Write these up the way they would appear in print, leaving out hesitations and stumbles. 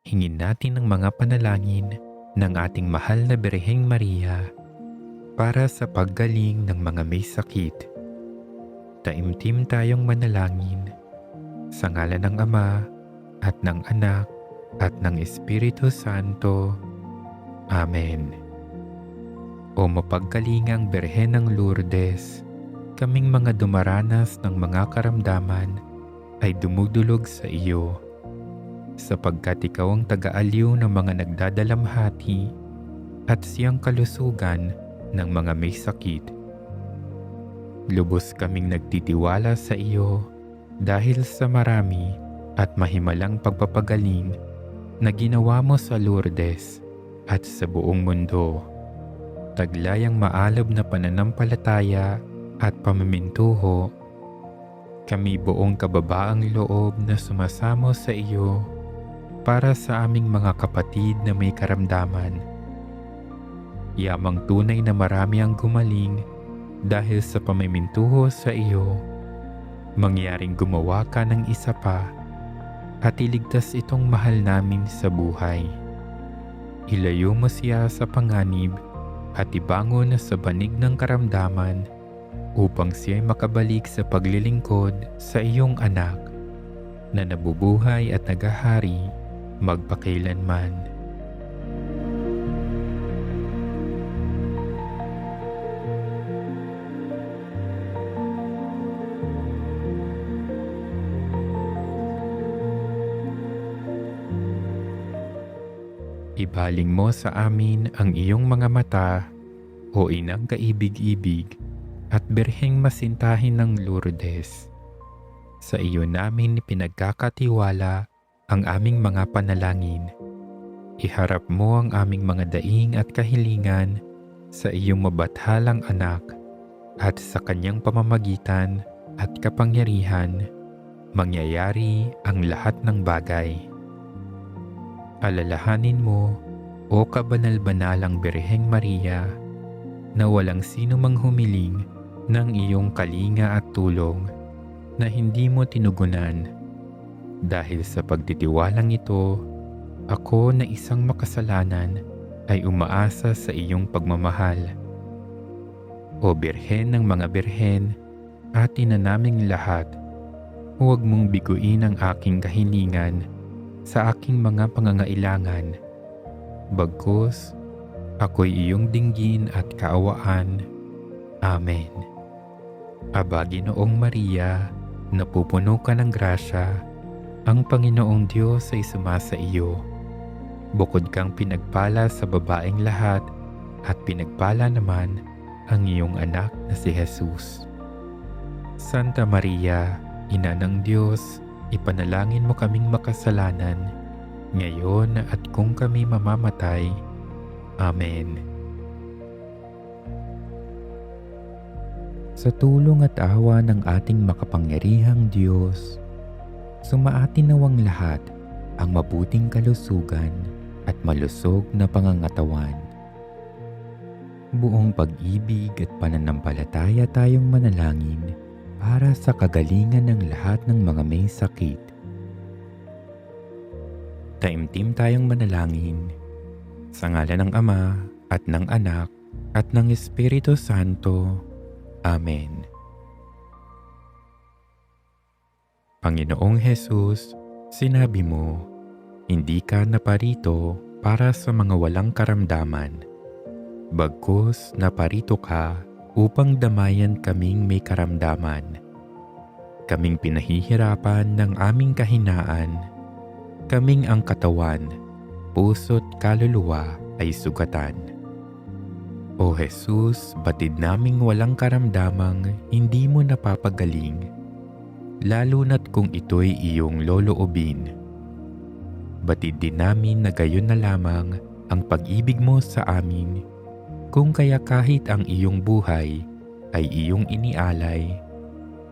hingin natin ang mga panalangin ng ating mahal na Birheng Maria para sa paggaling ng mga may sakit. Taimtim tayong manalangin sa ngalan ng Ama at ng Anak at ng Espiritu Santo. Amen. O mapagkalingang Birhen ng Lourdes, kaming mga dumaranas ng mga karamdaman ay dumudulog sa iyo, sapagkat ikaw ang taga-aliw ng mga nagdadalamhati at siyang kalusugan ng mga may sakit. Lubos kaming nagtitiwala sa iyo dahil sa marami at mahimalang pagpapagaling na ginawa mo sa Lourdes at sa buong mundo. Taglayang maalab na pananampalataya at pamimintuho, kami buong kababaang loob na sumasamo sa iyo para sa aming mga kapatid na may karamdaman. Yamang tunay na marami ang gumaling dahil sa pamimintuho sa iyo, mangyaring gumawa ka ng isa pa at iligtas itong mahal namin sa buhay. Ilayo mo siya sa panganib at ibangon sa banig ng karamdaman upang siya'y makabalik sa paglilingkod sa iyong anak na nabubuhay at nagahari magpakailanman. Ibaling mo sa amin ang iyong mga mata, o inang kaibig-ibig at Birheng masintahin ng Lourdes. Sa iyo namin pinagkakatiwala ang aming mga panalangin. Iharap mo ang aming mga daing at kahilingan sa iyong mabathalang anak, at sa kanyang pamamagitan at kapangyarihan, mangyayari ang lahat ng bagay. Alalahanin mo, o kabanal-banalang Birheng Maria, na walang sino mang humiling ng iyong kalinga at tulong na hindi mo tinugunan. Dahil sa pagtitiwalang ito, ako na isang makasalanan ay umaasa sa iyong pagmamahal. O Birhen ng mga Birhen, atin na naming lahat, huwag mong biguin ang aking kahilingan sa aking mga pangangailangan. Bagkus, ako'y iyong dinggin at kaawaan. Amen. Aba, Ginoong Maria, napupuno ka ng grasya, ang Panginoong Diyos ay sumasa iyo. Bukod kang pinagpala sa babaeng lahat, at pinagpala naman ang iyong anak na si Jesus. Santa Maria, Ina ng Diyos, ipanalangin mo kaming makasalanan, ngayon at kung kami mamamatay. Amen. Sa tulong at awa ng ating makapangyarihang Diyos, sumaatin nawang lahat ang mabuting kalusugan at malusog na pangangatawan. Buong pag-ibig at pananampalataya tayong manalangin para sa kagalingan ng lahat ng mga may sakit. Taimtim tayong manalangin sa ngalan ng Ama at ng Anak at ng Espiritu Santo. Amen. Panginoong Jesus, sinabi mo, hindi ka naparito para sa mga walang karamdaman. Bagkus naparito ka upang damayan kaming may karamdaman. Kaming pinahihirapan ng aming kahinaan, kaming ang katawan, puso't kaluluwa ay sugatan. O Jesus, batid naming walang karamdamang hindi mo napapagaling, lalo na't kung ito'y iyong loloobin. Batid din namin na gayon na lamang ang pag-ibig mo sa amin, kung kaya kahit ang iyong buhay ay iyong inialay,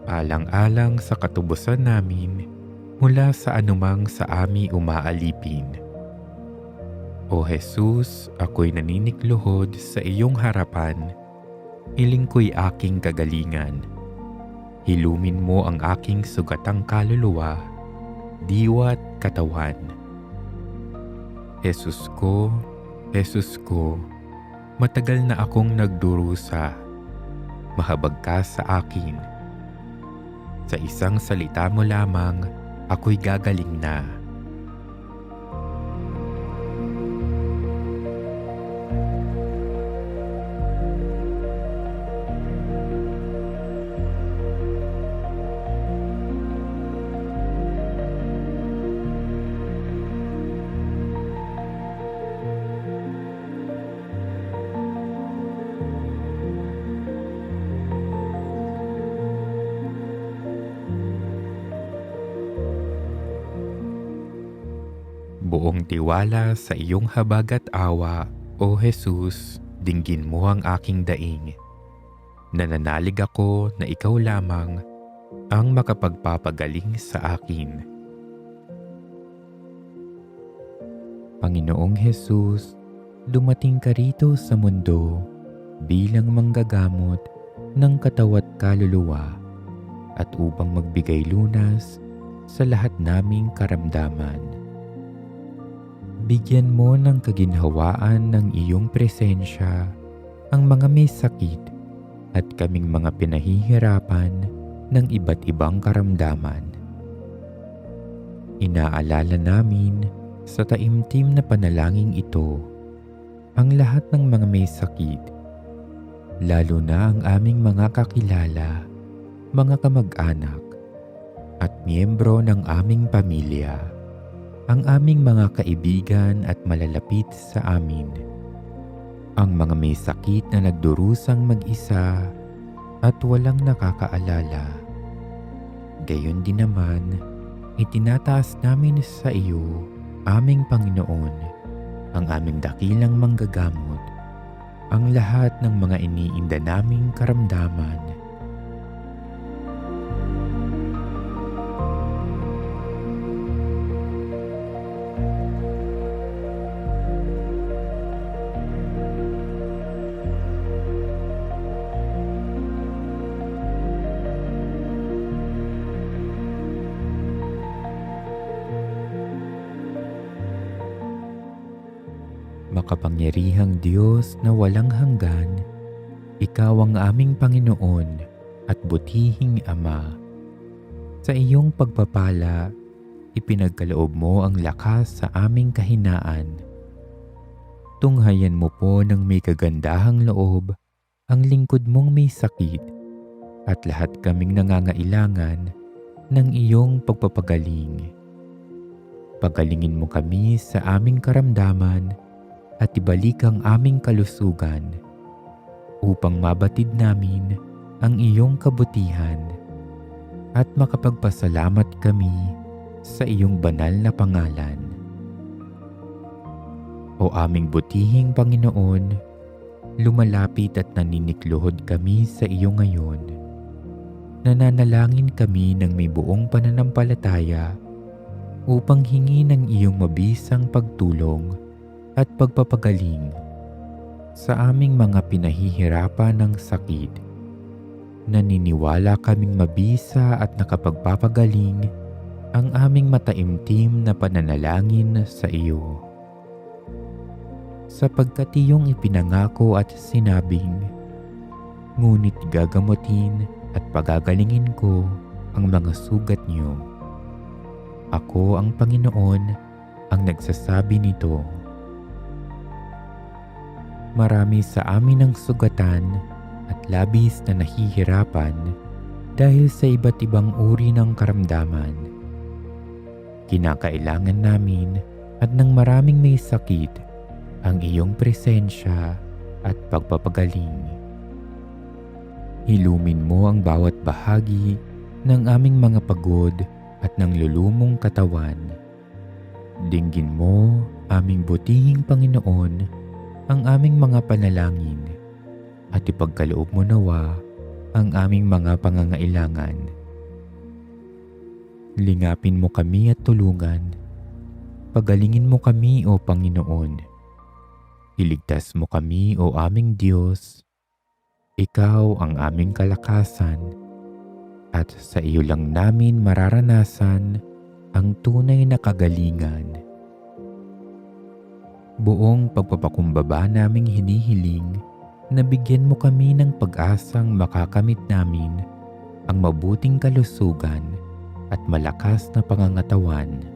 alang-alang sa katubusan namin mula sa anumang sa ami umaalipin. O Jesus, ako'y naninikluhod sa iyong harapan, hiling ko'y aking kagalingan. Hilumin mo ang aking sugatang kaluluwa, diwa't katawan. Jesus ko, matagal na akong nagdurusa. Mahabag ka sa akin. Sa isang salita mo lamang, ako'y gagaling na. Buong tiwala sa iyong habag at awa, O Jesus, dinggin mo ang aking daing. Nananalig ako na ikaw lamang ang makapagpapagaling sa akin. Panginoong Jesus, dumating ka rito sa mundo bilang manggagamot ng katawat kaluluwa at upang magbigay lunas sa lahat naming karamdaman. Bigyan mo ng kaginhawaan ng iyong presensya ang mga may sakit at kaming mga pinahihirapan ng iba't ibang karamdaman. Inaalala namin sa taimtim na panalangin ito ang lahat ng mga may sakit, lalo na ang aming mga kakilala, mga kamag-anak at miyembro ng aming pamilya, ang aming mga kaibigan at malalapit sa amin, ang mga may sakit na nagdurusang mag-isa at walang nakakaalala. Gayon din naman, itinataas namin sa iyo, aming Panginoon, ang aming dakilang manggagamot, ang lahat ng mga iniinda naming karamdaman. Makapangyarihang Diyos na walang hanggan, Ikaw ang aming Panginoon at butihing Ama. Sa iyong pagpapala, ipinagkaloob mo ang lakas sa aming kahinaan. Tunghayan mo po ng may kagandahang loob ang lingkod mong may sakit at lahat kaming nangangailangan ng iyong pagpapagaling. Pagalingin mo kami sa aming karamdaman at ibalik ang aming kalusugan upang mabatid namin ang iyong kabutihan at makapagpasalamat kami sa iyong banal na pangalan. O aming butihing Panginoon, lumalapit at naninikluhod kami sa iyo ngayon. Nananalangin kami ng may buong pananampalataya upang hingi ng iyong mabisang pagtulong at pagpapagaling sa aming mga pinahihirapan ng sakit. Naniniwala kaming mabisa at nakapagpapagaling ang aming mataimtim na pananalangin sa iyo. Sapagkat iyong ipinangako at sinabing, ngunit gagamutin at pagagalingin ko ang mga sugat niyo. Ako ang Panginoon ang nagsasabi nito. Marami sa amin ang sugatan at labis na nahihirapan dahil sa iba't ibang uri ng karamdaman. Kinakailangan namin at ng maraming may sakit ang iyong presensya at pagpapagaling. Ilumin mo ang bawat bahagi ng aming mga pagod at ng lulumong katawan. Dinggin mo, aming butihing Panginoon, ang aming mga panalangin at ipagkaloob mo nawa ang aming mga pangangailangan. Lingapin mo kami at tulungan. Pagalingin mo kami, O Panginoon. Iligtas mo kami, O aming Diyos. Ikaw ang aming kalakasan at sa iyo lang namin mararanasan ang tunay na kagalingan. Buong pagpapakumbaba naming hinihiling na bigyan mo kami ng pag-asang makakamit namin ang mabuting kalusugan at malakas na pangangatawan.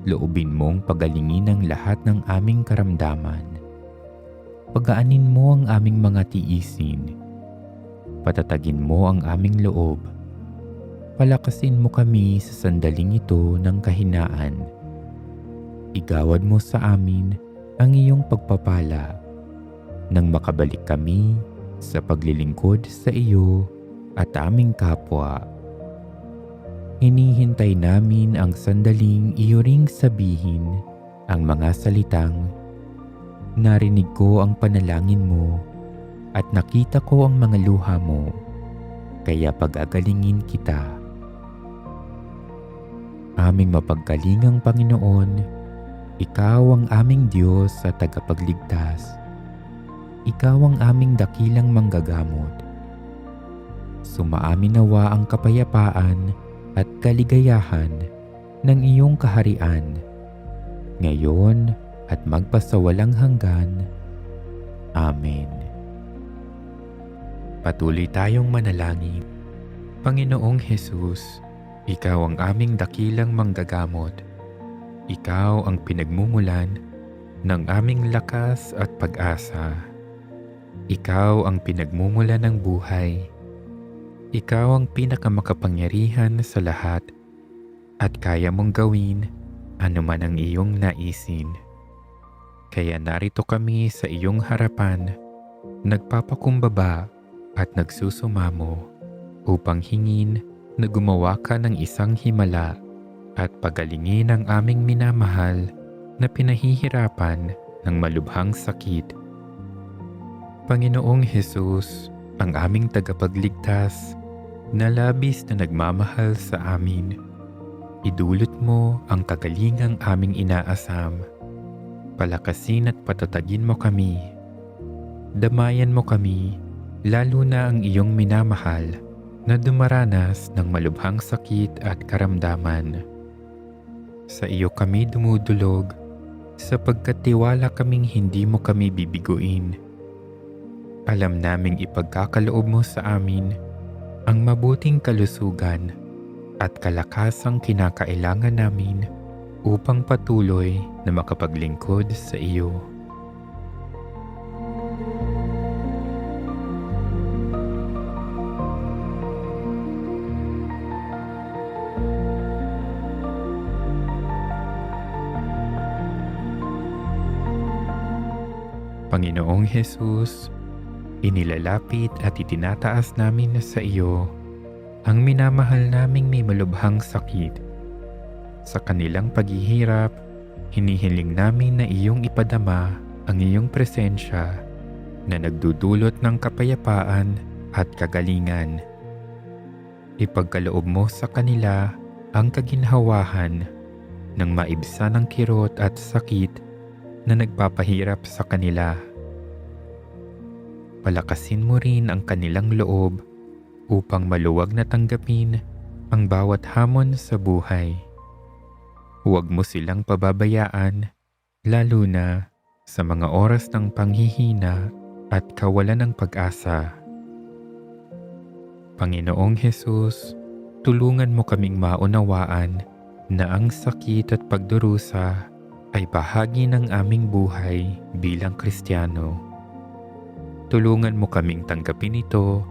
Loobin mong pagalingin ang lahat ng aming karamdaman. Pagaanin mo ang aming mga tiisin. Patatagin mo ang aming loob. Palakasin mo kami sa sandaling ito ng kahinaan. Igawad mo sa amin ang iyong pagpapala nang makabalik kami sa paglilingkod sa iyo at aming kapwa. Hinihintay namin ang sandaling iyo ring sabihin ang mga salitang, "Narinig ko ang panalangin mo at nakita ko ang mga luha mo, kaya pag-agalingin kita." Aming mapagkalingang Panginoon, Ikaw ang aming Diyos at tagapagligtas. Ikaw ang aming dakilang manggagamot. Sumaamin nawa ang kapayapaan at kaligayahan ng iyong kaharian, ngayon at magpasawalang hanggan. Amen. Patuloy tayong manalangin. Panginoong Hesus, Ikaw ang aming dakilang manggagamot. Ikaw ang pinagmumulan ng aming lakas at pag-asa. Ikaw ang pinagmumulan ng buhay. Ikaw ang pinakamakapangyarihan sa lahat at kaya mong gawin anuman ang iyong naisin. Kaya narito kami sa iyong harapan, nagpapakumbaba at nagsusumamo upang hingin na gumawa ka ng isang himala at pagalingin ang aming minamahal na pinahihirapan ng malubhang sakit. Panginoong Hesus, ang aming tagapagligtas na labis na nagmamahal sa amin, idulot mo ang kagalingang aming inaasam. Palakasin at patatagin mo kami. Damayan mo kami, lalo na ang iyong minamahal na dumaranas ng malubhang sakit at karamdaman. Sa iyo kami dumudulog, sapagkat tiwala kaming hindi mo kami bibiguin. Alam naming ipagkakaloob mo sa amin ang mabuting kalusugan at kalakasang kinakailangan namin upang patuloy na makapaglingkod sa iyo. Panginoong Hesus, inilalapit at itinataas namin sa iyo ang minamahal naming may malubhang sakit. Sa kanilang paghihirap, hinihiling namin na iyong ipadama ang iyong presensya na nagdudulot ng kapayapaan at kagalingan. Ipagkaloob mo sa kanila ang kaginhawahan ng maibsan ng kirot at sakit na nagpapahirap sa kanila. Palakasin mo rin ang kanilang loob upang maluwag na tanggapin ang bawat hamon sa buhay. Huwag mo silang pababayaan, lalo na sa mga oras ng panghihina at kawalan ng pag-asa. Panginoong Hesus, tulungan mo kaming maunawaan na ang sakit at pagdurusa ay bahagi ng aming buhay bilang Kristiyano. Tulungan mo kaming tanggapin ito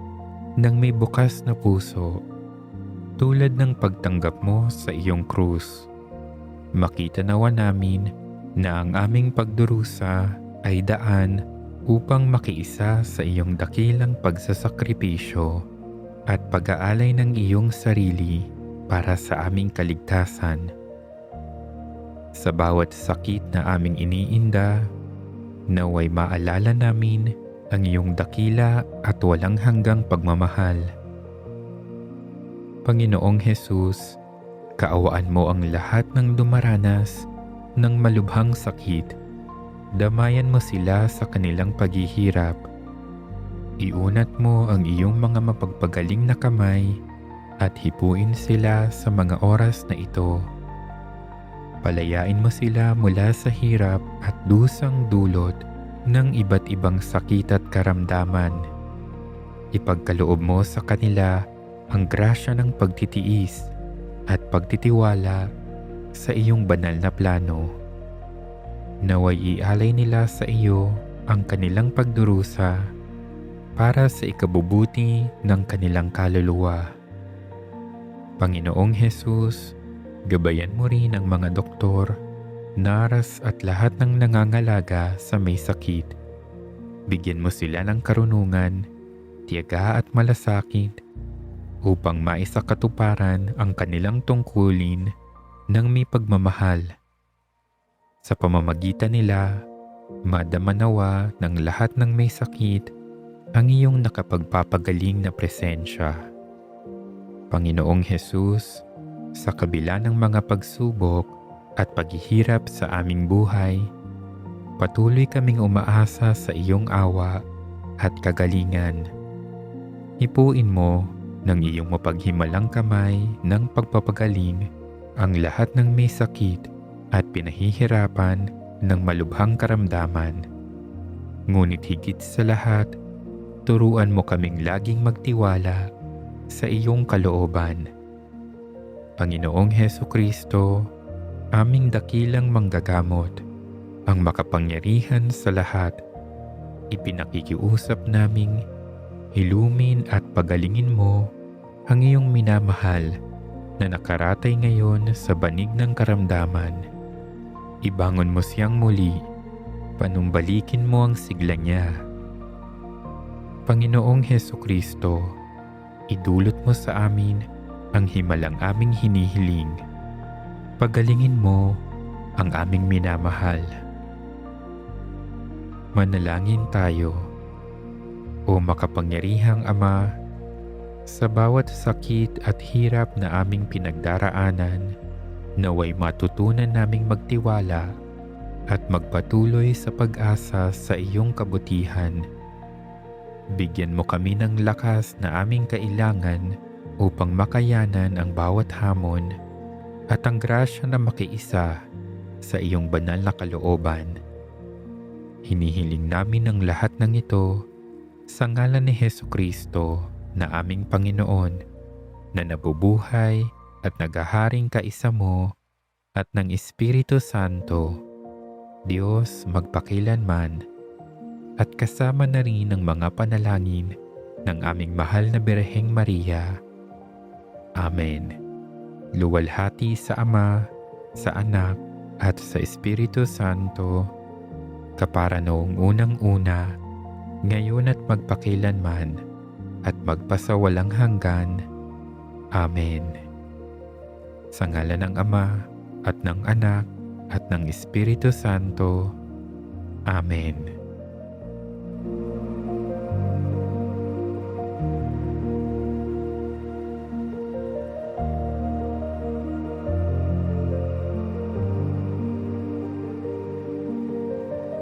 ng may bukas na puso, tulad ng pagtanggap mo sa iyong krus. Makita nawa namin na ang aming pagdurusa ay daan upang makiisa sa iyong dakilang pagsasakripisyo at pag-aalay ng iyong sarili para sa aming kaligtasan. Sa bawat sakit na aming iniinda, naway maalala namin ang iyong dakila at walang hanggang pagmamahal. Panginoong Hesus, kaawaan mo ang lahat ng dumaranas ng malubhang sakit. Damayan mo sila sa kanilang paghihirap. Iunat mo ang iyong mga mapagpagaling na kamay at hipuin sila sa mga oras na ito. Palayain mo sila mula sa hirap at dusang dulot ng iba't ibang sakit at karamdaman. Ipagkaloob mo sa kanila ang grasya ng pagtitiis at pagtitiwala sa iyong banal na plano. Naway ialay nila sa iyo ang kanilang pagdurusa para sa ikabubuti ng kanilang kaluluwa. Panginoong Hesus, gabayan mo rin ang mga doktor, naras at lahat ng nangangalaga sa may sakit. Bigyan mo sila ng karunungan, tiyaga at malasakit upang maisakatuparan ang kanilang tungkulin ng may pagmamahal. Sa pamamagitan nila, madama nawa ng lahat ng may sakit ang iyong nakapagpapagaling na presensya. Panginoong Hesus, sa kabila ng mga pagsubok at paghihirap sa aming buhay, patuloy kaming umaasa sa iyong awa at kagalingan. Hipuin mo ng iyong mapaghimalang kamay ng pagpapagaling ang lahat ng may sakit at pinahihirapan ng malubhang karamdaman. Ngunit higit sa lahat, turuan mo kaming laging magtiwala sa iyong kalooban. Panginoong Hesukristo, aming dakilang manggagamot, ang makapangyarihan sa lahat, ipinakikiusap naming hilumin at pagalingin mo ang iyong minamahal na nakaratay ngayon sa banig ng karamdaman. Ibangon mo siyang muli, panumbalikin mo ang sigla niya. Panginoong Hesukristo, idulot mo sa amin ang himalang aming hinihiling. Pagalingin mo ang aming minamahal. Manalangin tayo. O makapangyarihang Ama, sa bawat sakit at hirap na aming pinagdaraanan, naway matutunan naming magtiwala at magpatuloy sa pag-asa sa iyong kabutihan. Bigyan mo kami ng lakas na aming kailangan upang makayanan ang bawat hamon at ang grasya na makiisa sa iyong banal na kalooban. Hinihiling namin ang lahat ng ito sa ngalan ni Hesukristo na aming Panginoon, na nabubuhay at naghaharing kaisa mo at ng Espiritu Santo, Diyos magpakilanman, at kasama na rin ang mga panalangin ng aming mahal na Birheng Maria. Amen. Luwalhati sa Ama, sa Anak, at sa Espiritu Santo, kapara noong unang-una, ngayon at magpakilanman, at magpasawalang hanggan. Amen. Sa ngalan ng Ama, at ng Anak, at ng Espiritu Santo. Amen.